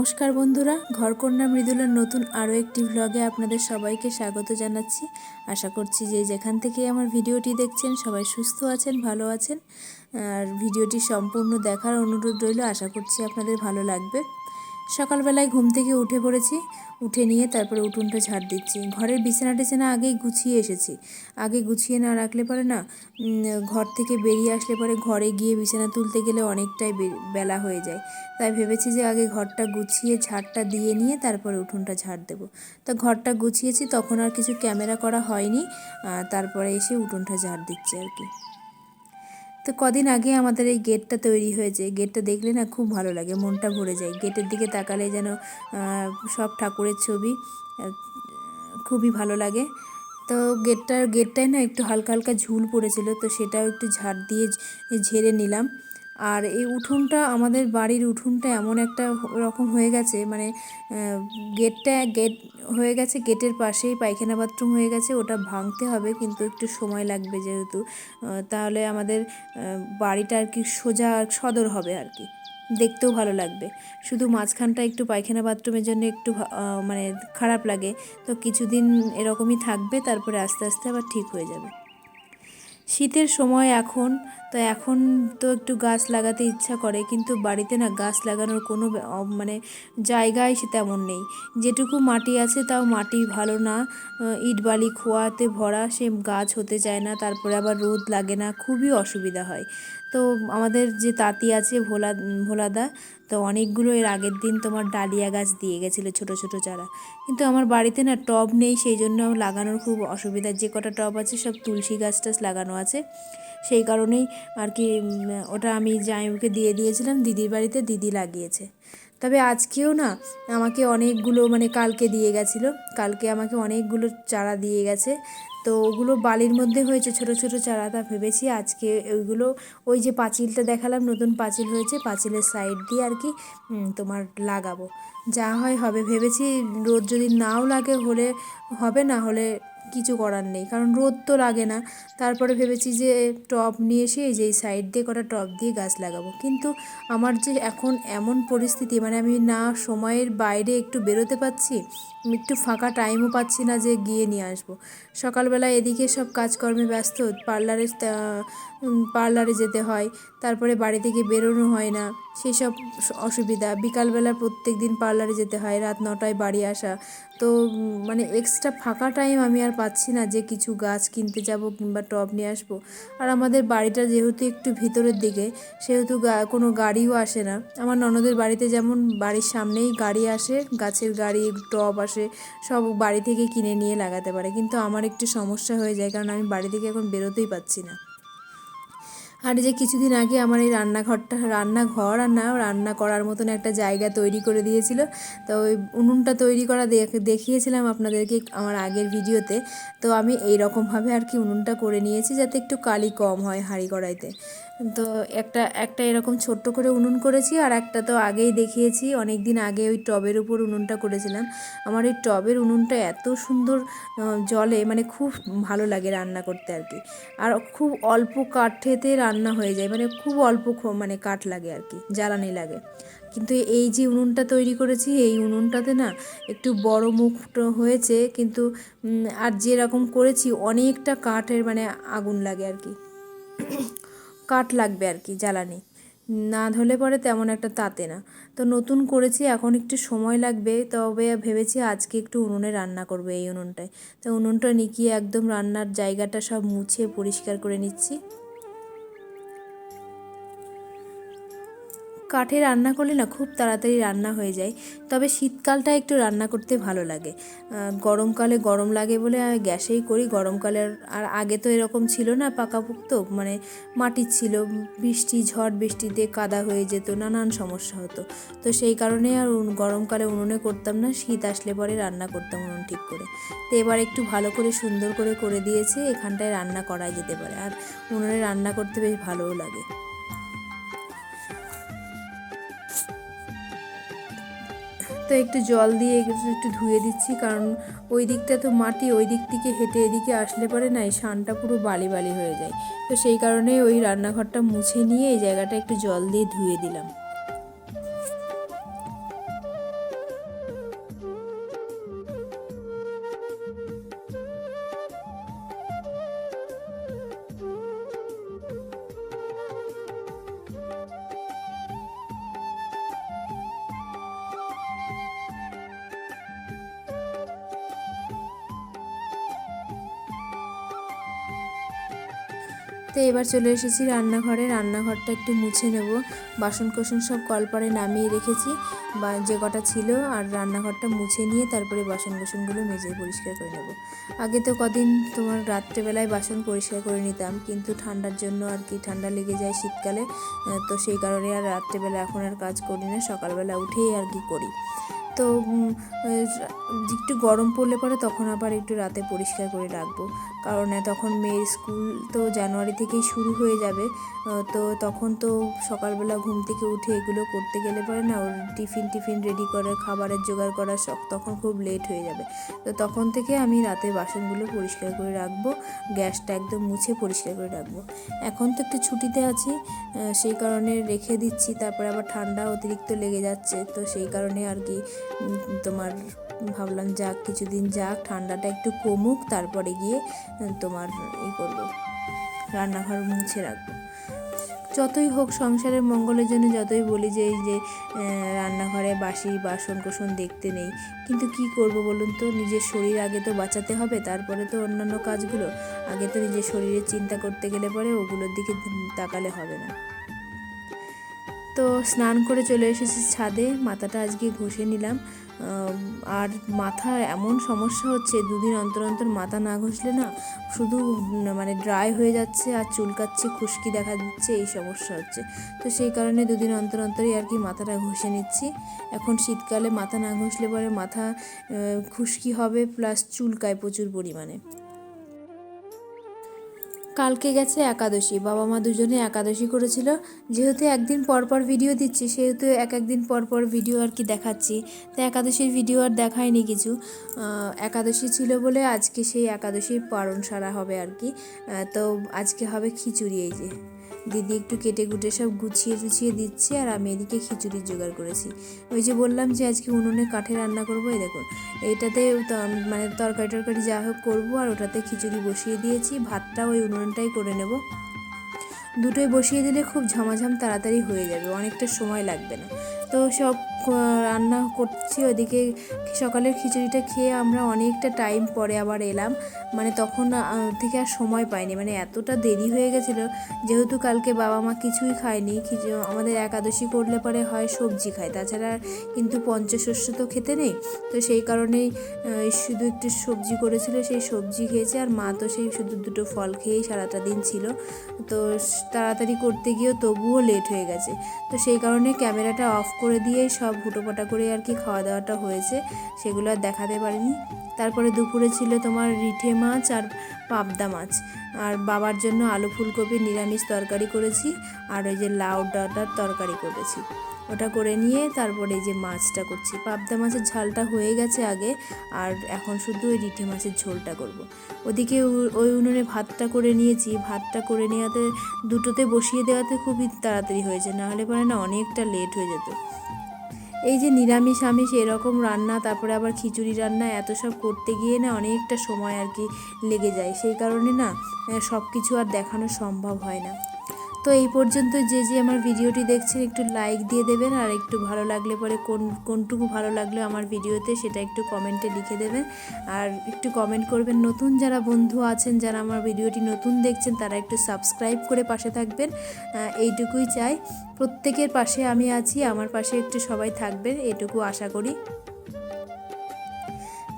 নমস্কার বন্ধুরা, ঘরকন্যা মৃদুলার নতুন আরও একটি ভ্লগে আপনাদের সবাইকে স্বাগত জানাচ্ছি। আশা করছি যে যেখান থেকে আমার ভিডিওটি দেখছেন সবাই সুস্থ আছেন, ভালো আছেন। আর ভিডিওটি সম্পূর্ণ দেখার অনুরোধ রইল, আশা করছি আপনাদের ভালো লাগবে। সকালবেলায় ঘুম থেকে উঠে পড়েছি, উঠে নিয়ে তারপরে উঠোনটা ঝাড় দিচ্ছি। ঘরের বিছানা টিছানা আগেই গুছিয়ে এসেছি। আগে গুছিয়ে না রাখলে পরে না ঘর থেকে বেরিয়ে আসলে পরে ঘরে গিয়ে বিছানা তুলতে গেলে অনেকটাই বেলা হয়ে যায়। তাই ভেবেছি যে আগে ঘরটা গুছিয়ে ঝাড়টা দিয়ে নিয়ে তারপরে উঠোনটা ঝাড় দেবো। তো ঘরটা গুছিয়েছি, তখন আর কিছু ক্যামেরা করা হয়নি। তারপরে এসে উঠোনটা ঝাড় দিচ্ছি আর কি। তো কদিন আগে আমাদের এই গেটটা তৈরি হয়েছে। গেটটা দেখলে না খুব ভালো লাগে, মনটা ভরে যায়। গেটের দিকে তাকালে যেন সব ঠাকুরের ছবি, খুবই ভালো লাগে। তো গেটটায় না একটু হালকা হালকা ঝুল পড়েছিল, তো সেটাও একটু ঝাড় দিয়ে ঝেড়ে নিলাম। আর এই উঠোনটা, আমাদের বাড়ির উঠোনটা এমন একটা রকম হয়ে গেছে, মানে গেট হয়ে গেছে, গেটের পাশেই পায়খানা বাথরুম হয়ে গেছে। ওটা ভাঙতে হবে, কিন্তু একটু সময় লাগবে যেহেতু, তাহলে আমাদের বাড়িটা আর কি সোজা সদর হবে আর কি, দেখতেও ভালো লাগবে। শুধু মাঝখানটা একটু পায়খানা বাথরুমের জন্য একটু মানে খারাপ লাগে। তো কিছুদিন এরকমই থাকবে, তারপরে আস্তে আস্তে আবার ঠিক হয়ে যাবে। শীতের সময় এখন তো একটু গাছ লাগাতে ইচ্ছা করে, কিন্তু বাড়িতে না গাছ লাগানোর কোনো মানে জায়গায় সে তেমন নেই। যেটুকু মাটি আছে তাও মাটি ভালো না, ইট বালি খোয়াতে ভরা, সে গাছ হতে চায় না। তারপরে আবার রোদ লাগে না, খুবই অসুবিধা হয়। তো আমাদের যে তাঁতি আছে ভোলাদা, তো অনেকগুলো এর আগের দিন তোমার ডালিয়া গাছ দিয়ে গেছিলো ছোট ছোট চারা। কিন্তু আমার বাড়িতে না টব নেই, সেই জন্য লাগানোর খুব অসুবিধা। যে কটা টব আছে সব তুলসী গাছ টাছ লাগানো আছে, সেই কারণেই আর কি ওটা আমি জামাইবাবুকে দিয়ে দিয়েছিলাম, দিদির বাড়িতে দিদি লাগিয়েছে। তবে আজকেও না আমাকে অনেকগুলো, মানে কালকে দিয়ে গেছিলো, কালকে আমাকে অনেকগুলো চারা দিয়ে গেছে। তো ওগুলো বালির মধ্যে হয়েছে ছোট ছোট চারা। তা ভেবেছি আজকে ওইগুলো, ওই যে পাঁচিলটা দেখালাম, নতুন পাঁচিল হয়েছে, পাঁচিলের সাইড দিয়ে আর কি তোমার লাগাবো। যা হয় হবে ভেবেছি। রোদ যদি নাও লাগে হলে হবে, না হলে কিছু করার নেই, কারণ রোদ তো লাগে না। তারপরে ভেবেছি যে টব নিয়ে এসে এই যে এই সাইড দিয়ে কটা টব দিয়ে গাছ লাগাবো। কিন্তু আমার যে এখন এমন পরিস্থিতি, মানে আমি না সময়ের বাইরে একটু বেরোতে পারছি, একটু ফাঁকা টাইমও পাচ্ছি না যে গিয়ে নিয়ে আসবো। সকালবেলা এদিকে সব কাজকর্মে ব্যস্ত, পার্লারে যেতে হয়, তারপরে বাড়ি থেকে বেরোনো হয় না, সেই সব অসুবিধা। বিকালবেলা প্রত্যেক দিন পার্লারে যেতে হয়, রাত 9টায় বাড়ি আসা। তো মানে এক্সট্রা ফাঁকা টাইম আমি আর পাচ্ছি না যে কিছু গাছ কিনতে যাব কিংবা টব নিয়ে আসবো। আর আমাদের বাড়িটা যেহেতু একটু ভিতরের দিকে, সেহেতু কোনো গাড়িও আসে না। আমার ননদের বাড়িতে যেমন বাড়ির সামনেই গাড়ি আসে, গাছের গাড়ি, টব আসে, সব বাড়ি থেকে কিনে নিয়ে লাগাতে পারে। কিন্তু আমার একটু সমস্যা হয়ে যায়, কারণ আমি বাড়ি থেকে এখন বেরোতেই পাচ্ছি না। আর যে কিছুদিন আগে আমার এই রান্নাঘর আর না, রান্না করার মতন একটা জায়গা তৈরি করে দিয়েছিল। তো ওই উনুনটা তৈরি করা দেখিয়েছিলাম আপনাদেরকে আমার আগের ভিডিওতে। তো আমি এই রকমভাবে আর কি উনুনটা করে নিয়েছি, যাতে একটু কালি কম হয় হাঁড়ি কড়াইতে। তো একটা এরকম ছোট্ট করে উনুন করেছি, আর একটা তো আগেই দেখিয়েছি, অনেক দিন আগে ওই টবের উপর উনুনটা করেছিলাম। আমার এই টবের উনুনটা এত সুন্দর জ্বলে, মানে খুব ভালো লাগে রান্না করতে আর কি। আর খুব অল্প কাঠেতে রান্না হয়ে যায়, মানে খুব অল্প মানে কাঠ লাগে আর কি, জ্বালানি লাগে। কিন্তু এই যে উনুনটা তৈরি করেছি, এই উনুনটাতে না একটু বড় মুখ হয়েছে, কিন্তু আর যেরকম করেছি অনেকটা কাঠের মানে আগুন লাগে আর কি, কাঠ লাগবে আর কি, জ্বালানি না ধরলে পরে তেমন একটা তাতে না। তো নতুন করেছি, এখন একটু সময় লাগবে। তবে ভেবেছি আজকে একটু উনুনে রান্না করবো, এই উনুনটায়। তো উনুনটা নিকিয়ে একদম রান্নার জায়গাটা সব মুছে পরিষ্কার করে নিচ্ছি। কাঠে রান্না করলে না খুব তাড়াতাড়ি রান্না হয়ে যায়। তবে শীতকালটা একটু রান্না করতে ভালো লাগে। গরমকালে গরম লাগে বলে গ্যাসেই করি। গরমকালে আর আগে তো এরকম ছিল না পাকাপোক্ত, মানে মাটির ছিল, ঝড় বৃষ্টিতে কাদা হয়ে যেত, নানান সমস্যা হতো। তো সেই কারণে আর গরমকালে উনুনে করতাম না, শীত আসলে পরে রান্না করতাম উনুন ঠিক করে। তো এবার একটু ভালো করে সুন্দর করে দিয়েছে, এখানটায় রান্না করাই যেতে পারে। আর উনুনে রান্না করতে বেশ ভালোও লাগে। তো একটু জল দিয়ে একটু ধুয়ে দিচ্ছি, কারণ ওই দিকটা তো মাটি, ওই দিক থেকে হেঁটে এদিকে আসলে পরে না এই সানটা পুরো বালি বালি হয়ে যায়। তো সেই কারণে ওই রান্নাঘরটা মুছে নিয়ে এই জায়গাটা একটু জল দিয়ে ধুয়ে দিলাম। তো এবার চলে এসেছি রান্নাঘরে। রান্নাঘরটা একটু মুছে নেব। বাসন কোসন সব কলপারে নামিয়ে রেখেছি বা যে কটা ছিল, আর রান্নাঘরটা মুছে নিয়ে তারপরে বাসন কোসনগুলো মেজে পরিষ্কার করে নেব। আগে তো কদিন তোমার রাত্রেবেলায় বাসন পরিষ্কার করে নিতাম, কিন্তু ঠান্ডার জন্য আর কি, ঠান্ডা লেগে যায় শীতকালে, তো সেই কারণে আর রাত্রেবেলা এখন আর কাজ করি না, সকালবেলা উঠেই আর কি করি। তো একটু গরম পড়লে পরে তখন আবার একটু রাতে পরিষ্কার করে রাখবো, কারণ তখন মেয়ের স্কুল তো জানুয়ারি থেকেই শুরু হয়ে যাবে। তো তখন তো সকালবেলা ঘুম থেকে উঠে এগুলো করতে গেলে পরে না, ওর টিফিন রেডি করে খাবারের জোগাড় করা সব তখন খুব লেট হয়ে যাবে। তো তখন থেকে আমি রাতে বাসনগুলো পরিষ্কার করে রাখবো, গ্যাসটা একদম মুছে পরিষ্কার করে রাখবো। এখন তো একটু ছুটিতে আছি, সেই কারণে রেখে দিচ্ছি, তারপরে আবার ঠান্ডা অতিরিক্ত লেগে যাচ্ছে, তো সেই কারণে আর কি তোমার ভাবলাম যাক কিছুদিন যাক, ঠান্ডাটা একটু কমুক, তারপরে গিয়ে তোমার করবো, রান্নাঘর মুছে রাখবো। যতই হোক সংসারের মঙ্গলের জন্য যতই বলি যে এই যে রান্নাঘরে বাসি বাসন কোসন দেখতে নেই, কিন্তু কি করব বলুন তো, নিজের শরীর আগে তো বাঁচাতে হবে, তারপরে তো অন্যান্য কাজগুলো। আগে তো নিজের শরীরের চিন্তা করতে গেলে পরে ওগুলোর দিকে তাকালে হবে না। তো স্নান করে চলে এসেছি ছাদে, মাথাটা আজকে ঘষে নিলাম। আর মাথা এমন সমস্যা হচ্ছে, দুদিন অন্তর অন্তর মাথা না ঘষলে না শুধু মানে ড্রাই হয়ে যাচ্ছে আর চুলকাচ্ছে, খুশকি দেখা দিচ্ছে, এই সমস্যা হচ্ছে। তো সেই কারণে দুদিন অন্তর অন্তরই আর কি মাথাটা ঘষে নিচ্ছি। এখন শীতকালে মাথা না ঘষলে পরে মাথা খুশকি হবে, প্লাস চুলকায় প্রচুর পরিমাণে। কালকে গেছে একাদশী, বাবা মা দুজনে একাদশী করেছিল। যেহেতু একদিন পর পর ভিডিও দিচ্ছি, সেহেতু একদিন পর পর ভিডিও আর কি দেখাচ্ছি। তো একাদশীর ভিডিও আর দেখায়নি কিছু। একাদশী ছিল বলে আজকে সেই একাদশীর পারণ সারা হবে আর কি। তো আজকে হবে খিচুড়ি। এই যে দিদি একটু কেটে কুটে সব গুছিয়ে টুছিয়ে দিচ্ছে, আর আমি এদিকে খিচুড়ির জোগাড় করেছি। ওই যে বললাম যে আজকে উনুনে কাঠে রান্না করবো, এই দেখুন এইটাতে মানে তরকারি যা হোক করবো, আর ওটাতে খিচুড়ি বসিয়ে দিয়েছি। ভাতটা ওই উনুনটাই করে নেব, দুটোই বসিয়ে দিলে খুব ঝামাঝাম তাড়াতাড়ি হয়ে যাবে, অনেকটা সময় লাগবে না। তো সব রান্না করছি, ওদিকে সকালের খিচুড়িটা খেয়ে আমরা অনেকটা টাইম পরে আবার এলাম, মানে তখন থেকে আর সময় পাইনি, মানে এতটা দেরি হয়ে গেছিলো। যেহেতু কালকে বাবা মা কিছুই খায়নি, আমাদের একাদশী করলে পরে হয় সবজি খায়, তাছাড়া কিন্তু পঞ্চশস্য তো খেতে নেই। তো সেই কারণেই শুধু একটু সবজি করেছিল, সেই সবজি খেয়েছে, আর মা তো সেই শুধু দুটো ফল খেয়েই সারাটা দিন ছিল। তো তাড়াতাড়ি করতে গিয়েও তবুও লেট হয়ে গেছে। তো সেই কারণে ক্যামেরাটা অফ করে দিয়ে সব হুটোপাটা করে আর কি খাওয়া দাওয়াটা হয়েছে, সেগুলো আর দেখাতে পারিনি। তারপরে দুপুরে ছিল তোমার রিঠে মাছ আর পাবদা মাছ, আর বাবার জন্য আলু ফুলকপির নিরামিষ তরকারি করেছি, আর ওই যে লাউ ডাঁটার তরকারি করেছি। ওটা করে নিয়ে তারপরে এই যে মাছটা করছি। পাবদা মাছের ঝালটা হয়ে গেছে আগে, আর এখন শুধু ওই রিঠে মাছের ঝোলটা করব। ওদিকে ওই উনুনে ভাতটা করে নিয়েছি, ভাতটা করে নেওয়াতে দুটোতে বসিয়ে দেওয়াতে খুবই তাড়াতাড়ি হয়েছে, নাহলে পরে না অনেকটা লেট হয়ে যেত। এই যে নিরামিষ আমিষ এরকম রান্না, তারপরে আবার খিচুড়ি রান্না, এত সব করতে গিয়ে না অনেকটা সময় আর কি লেগে যায়, সেই কারণে না সব কিছু আর দেখানো সম্ভব হয় না। তো এই পর্যন্ত যে আমার ভিডিওটি দেখছেন একটু লাইক দিয়ে দেবেন, আর একটু ভালো লাগলে পরে কোনটুকু ভালো লাগলো আমার ভিডিওতে সেটা একটু কমেন্টে লিখে দেবেন, আর একটু কমেন্ট করবেন। নতুন যারা বন্ধু আছেন, যারা আমার ভিডিওটি নতুন দেখছেন, তারা একটু সাবস্ক্রাইব করে পাশে থাকবেন, এইটুকুই চাই। প্রত্যেকের পাশে আমি আছি, আমার পাশে একটু সবাই থাকবেন, এটুকু আশা করি।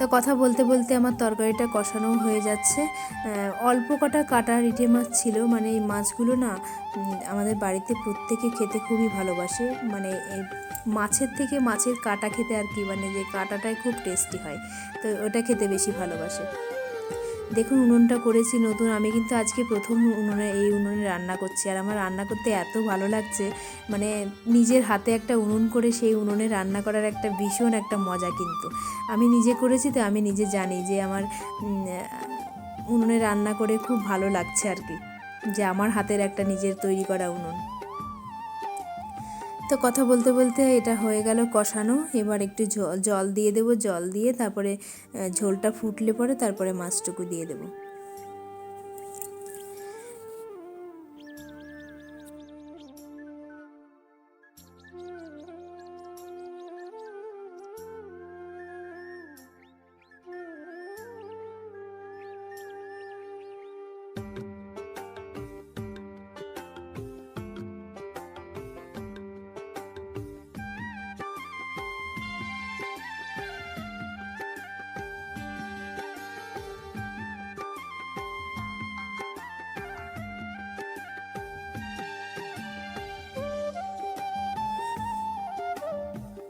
তো কথা বলতে বলতে আমার তরকারিটা কষানো হয়ে যাচ্ছে। অল্প কটা কাটা রিঠে মাছ ছিল, মানে এই মাছগুলো না আমাদের বাড়িতে প্রত্যেকে খেতে খুবই ভালোবাসে, মানে মাছের থেকে মাছের কাটা খেতে আর কি, মানে যে কাটাটাই খুব টেস্টি হয়, তো ওটা খেতে বেশি ভালোবাসে। দেখুন উনুনটা করেছি নতুন, আমি কিন্তু আজকে প্রথম এই উনুনে রান্না করছি, আর আমার রান্না করতে এত ভালো লাগছে, মানে নিজের হাতে একটা উনুন করে সেই উনুনে রান্না করার একটা ভীষণ একটা মজা। কিন্তু আমি নিজে করেছি, তো আমি নিজে জানি যে আমার উনুনে রান্না করে খুব ভালো লাগছে আর কি, যে আমার হাতের একটা নিজের তৈরি করা উনুন। তো কথা বলতে বলতে এটা হয়ে গেল কষানো, এবার একটু জল দিয়ে দেবো, জল দিয়ে তারপরে ঝোলটা ফুটলে পরে তারপরে মাছটুকু দিয়ে দেবো।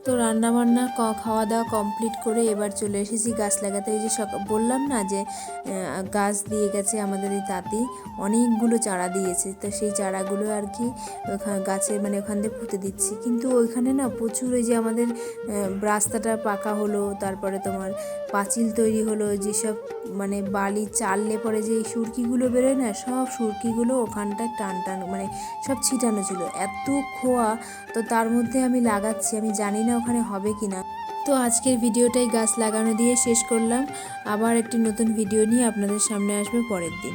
তো রান্নাবান্না খাওয়া দাওয়া কমপ্লিট করে এবার চলে এসেছি গাছ লাগাতে। এই যে বললাম না যে গাছ দিয়ে গেছে আমাদের এই তাঁতি, অনেকগুলো চারা দিয়েছে। তো সেই চারাগুলো আর কি গাছের মানে ওখান থেকে পুঁতে দিচ্ছি। কিন্তু ওইখানে না প্রচুর ওই যে আমাদের রাস্তাটা পাকা হলো, তারপরে তোমার পাঁচিল তৈরি হলো, যেসব মানে বালি চাললে পরে যে সুরকিগুলো বেরোয় না, সব সুরকিগুলো ওখানটায় টান টান মানে সব ছিটানো ছিল, এত খোয়া। তো তার মধ্যে আমি লাগাচ্ছি, আমি জানি না ওখানে হবে কি না। তো আজকের ভিডিওটাই গাছ লাগানো দিয়ে শেষ করলাম। আবার একটি নতুন ভিডিও নিয়ে আপনাদের সামনে আসবে পরের দিন।